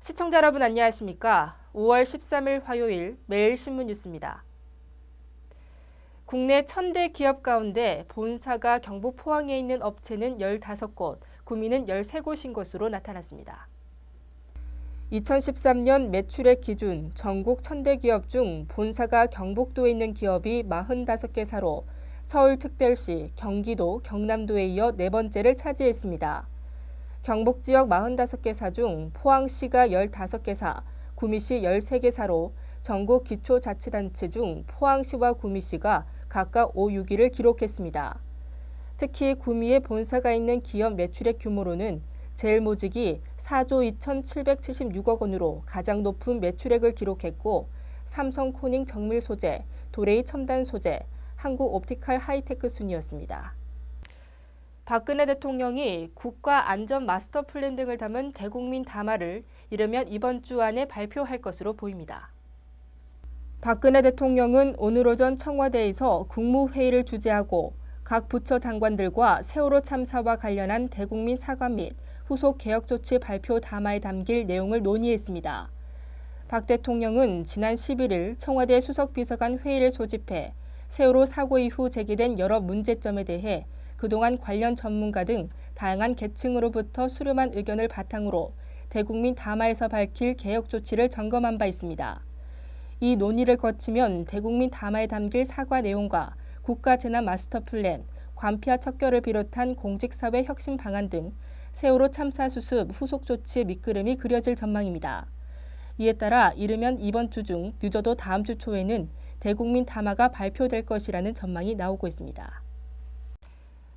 시청자 여러분 안녕하십니까? 5월 13일 화요일 매일신문 뉴스입니다. 국내 1000대 기업 가운데 본사가 경북 포항에 있는 업체는 15곳, 구미는 13곳인 것으로 나타났습니다. 2013년 매출액 기준 전국 1000대 기업 중 본사가 경북도에 있는 기업이 45개사로 서울특별시, 경기도, 경남도에 이어 네 번째를 차지했습니다. 경북 지역 45개사 중 포항시가 15개사, 구미시 13개사로 전국 기초자치단체 중 포항시와 구미시가 각각 5, 6위를 기록했습니다. 특히 구미에 본사가 있는 기업 매출액 규모로는 제일모직이 4조 2,776억 원으로 가장 높은 매출액을 기록했고 삼성코닝 정밀소재, 도레이 첨단소재, 한국옵티컬 하이테크 순이었습니다. 박근혜 대통령이 국가안전 마스터 플랜 등을 담은 대국민 담화를 이르면 이번 주 안에 발표할 것으로 보입니다. 박근혜 대통령은 오늘 오전 청와대에서 국무회의를 주재하고 각 부처 장관들과 세월호 참사와 관련한 대국민 사과 및 후속 개혁 조치 발표 담화에 담길 내용을 논의했습니다. 박 대통령은 지난 11일 청와대 수석비서관 회의를 소집해 세월호 사고 이후 제기된 여러 문제점에 대해 그동안 관련 전문가 등 다양한 계층으로부터 수렴한 의견을 바탕으로 대국민 담화에서 밝힐 개혁 조치를 점검한 바 있습니다. 이 논의를 거치면 대국민 담화에 담길 사과 내용과 국가재난 마스터 플랜, 관피와 척결을 비롯한 공직사회 혁신 방안 등 세월호 참사 수습 후속 조치의 밑그림이 그려질 전망입니다. 이에 따라 이르면 이번 주 중 늦어도 다음 주 초에는 대국민 담화가 발표될 것이라는 전망이 나오고 있습니다.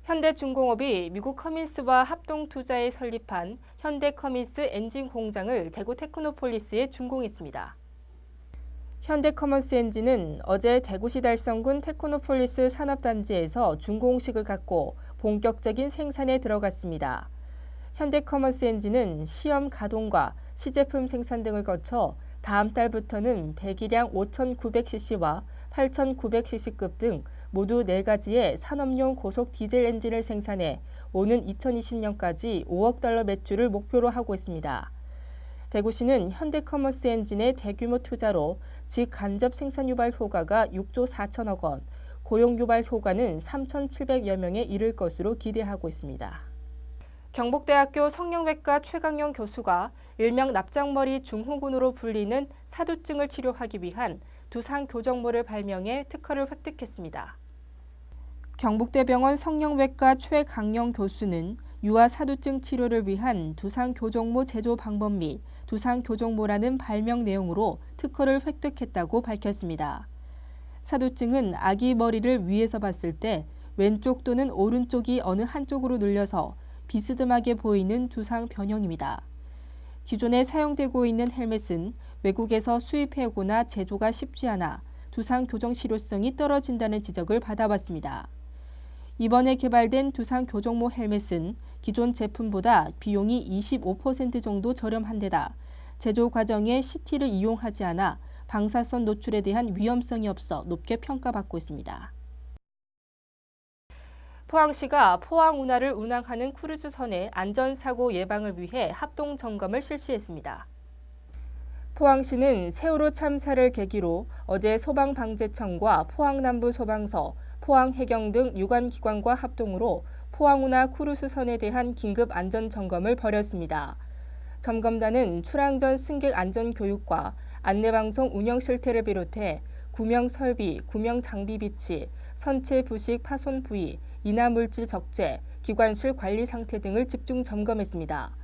현대중공업이 미국 커민스와 합동투자에 설립한 현대커먼스 엔진 공장을 대구 테크노폴리스에 준공했습니다. 현대커먼스 엔진은 어제 대구시 달성군 테크노폴리스 산업단지에서 준공식을 갖고 본격적인 생산에 들어갔습니다. 현대커먼스 엔진은 시험 가동과 시제품 생산 등을 거쳐 다음 달부터는 배기량 5,900cc와 8,900cc급 등 모두 4가지의 산업용 고속 디젤 엔진을 생산해 오는 2020년까지 5억 달러 매출을 목표로 하고 있습니다. 대구시는 현대커먼스 엔진의 대규모 투자로 직간접 생산 유발 효과가 6조 4천억 원, 고용 유발 효과는 3,700여 명에 이를 것으로 기대하고 있습니다. 경북대학교 성형외과 최강영 교수가 일명 납작머리 증후군으로 불리는 사두증을 치료하기 위한 두상교정모를 발명해 특허를 획득했습니다. 경북대병원 성형외과 최강영 교수는 유아 사두증 치료를 위한 두상교정모 제조 방법 및 두상교정모라는 발명 내용으로 특허를 획득했다고 밝혔습니다. 사두증은 아기 머리를 위에서 봤을 때 왼쪽 또는 오른쪽이 어느 한쪽으로 눌려서 비스듬하게 보이는 두상 변형입니다. 기존에 사용되고 있는 헬멧은 외국에서 수입해오거나 제조가 쉽지 않아 두상 교정 실효성이 떨어진다는 지적을 받아왔습니다. 이번에 개발된 두상 교정모 헬멧은 기존 제품보다 비용이 25% 정도 저렴한 데다 제조 과정에 CT를 이용하지 않아 방사선 노출에 대한 위험성이 없어 높게 평가받고 있습니다. 포항시가 포항 운하를 운항하는 크루즈선의 안전사고 예방을 위해 합동 점검을 실시했습니다. 포항시는 세월호 참사를 계기로 어제 소방방재청과 포항남부소방서, 포항해경 등 유관기관과 합동으로 포항운하 크루즈선에 대한 긴급 안전점검을 벌였습니다. 점검단은 출항 전 승객 안전교육과 안내방송 운영 실태를 비롯해 구명 설비, 구명 장비 비치, 선체 부식 파손 부위, 인화물질 적재, 기관실 관리 상태 등을 집중 점검했습니다.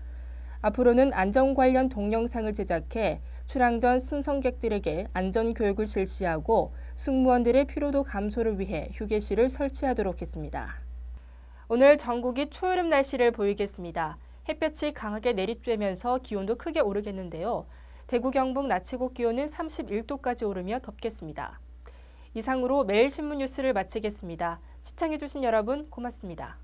앞으로는 안전 관련 동영상을 제작해 출항 전 승선객들에게 안전교육을 실시하고 승무원들의 피로도 감소를 위해 휴게실을 설치하도록 했습니다. 오늘 전국이 초여름 날씨를 보이겠습니다. 햇볕이 강하게 내리쬐면서 기온도 크게 오르겠는데요. 대구 경북 낮 최고 기온은 31도까지 오르며 덥겠습니다. 이상으로 매일신문 뉴스를 마치겠습니다. 시청해주신 여러분 고맙습니다.